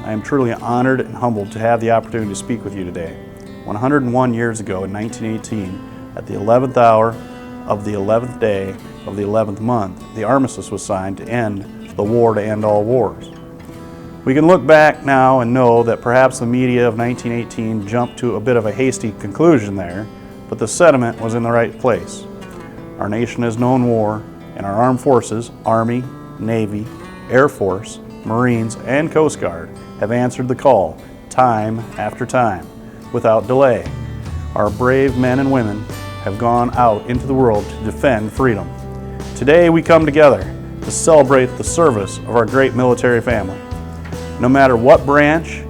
I am truly honored and humbled to have the opportunity to speak with you today. 101 years ago in 1918, at the 11th hour of the 11th day of the 11th month, the armistice was signed to end the war to end all wars. We can look back now and know that perhaps the media of 1918 jumped to a bit of a hasty conclusion there, but the sentiment was in the right place. Our nation has known war, and our armed forces, Army, Navy, Air Force, Marines, and Coast Guard have answered the call time after time without delay. Our brave men and women have gone out into the world to defend freedom. Today we come together to celebrate the service of our great military family. No matter what branch,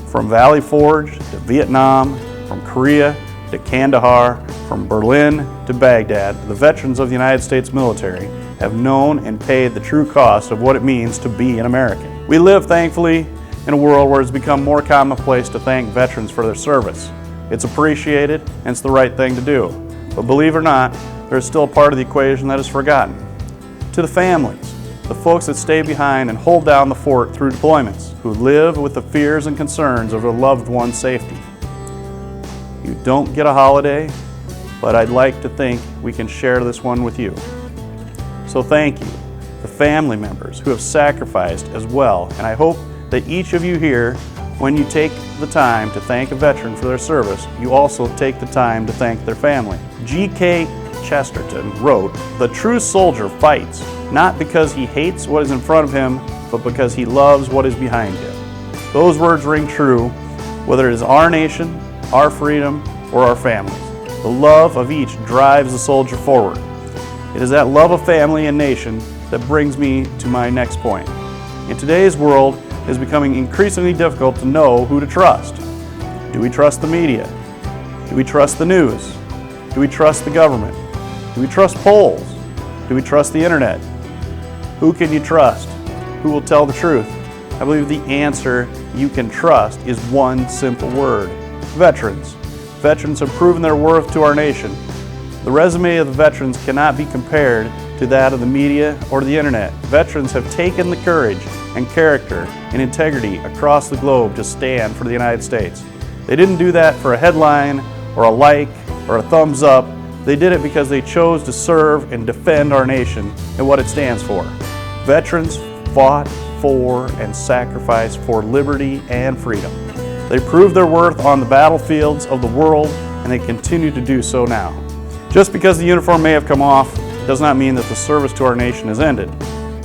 from Valley Forge to Vietnam, from Korea to Kandahar, from Berlin to Baghdad, the veterans of the United States military have known and paid the true cost of what it means to be an American. We live, thankfully, in a world where it's become more commonplace to thank veterans for their service. It's appreciated and it's the right thing to do. But believe it or not, there's still a part of the equation that is forgotten. To the families, the folks that stay behind and hold down the fort through deployments, who live with the fears and concerns of their loved one's safety. You don't get a holiday, but I'd like to think we can share this one with you. So thank you, the family members who have sacrificed as well, and I hope that each of you here, when you take the time to thank a veteran for their service, you also take the time to thank their family. G.K. Chesterton wrote, "The true soldier fights, not because he hates what is in front of him, but because he loves what is behind him." Those words ring true, whether it is our nation, our freedom, or our families. The love of each drives the soldier forward. It is that love of family and nation that brings me to my next point. In today's world, it is becoming increasingly difficult to know who to trust. Do we trust the media? Do we trust the news? Do we trust the government? Do we trust polls? Do we trust the internet? Who can you trust? Who will tell the truth? I believe the answer you can trust is one simple word: veterans. Veterans have proven their worth to our nation. The resume of the veterans cannot be compared to that of the media or the internet. Veterans have taken the courage and character and integrity across the globe to stand for the United States. They didn't do that for a headline or a like or a thumbs up. They did it because they chose to serve and defend our nation and what it stands for. Veterans fought for and sacrificed for liberty and freedom. They proved their worth on the battlefields of the world, and they continue to do so now. Just because the uniform may have come off does not mean that the service to our nation has ended.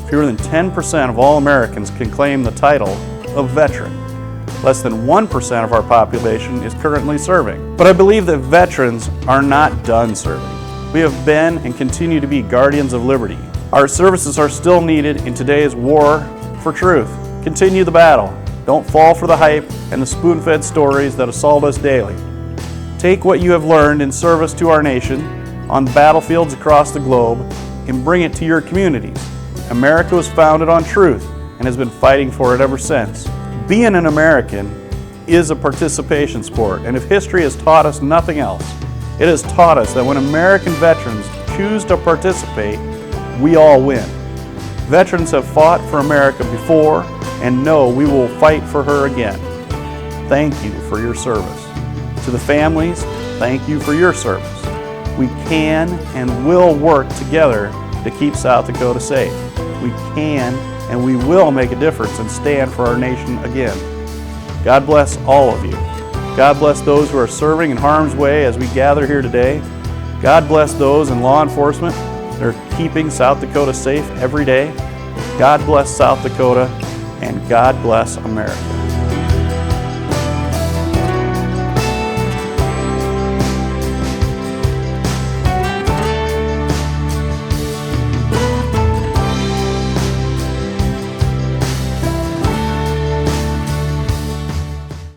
Fewer than 10% of all Americans can claim the title of veteran. Less than 1% of our population is currently serving. But I believe that veterans are not done serving. We have been and continue to be guardians of liberty. Our services are still needed in today's war for truth. Continue the battle. Don't fall for the hype and the spoon-fed stories that assault us daily. Take what you have learned in service to our nation on battlefields across the globe and bring it to your communities. America was founded on truth and has been fighting for it ever since. Being an American is a participation sport, and if history has taught us nothing else, it has taught us that when American veterans choose to participate, we all win. Veterans have fought for America before and know we will fight for her again. Thank you for your service. To the families, thank you for your service. We can and will work together to keep South Dakota safe. We can and we will make a difference and stand for our nation again. God bless all of you. God bless those who are serving in harm's way as we gather here today. God bless those in law enforcement that are keeping South Dakota safe every day. God bless South Dakota, and God bless America.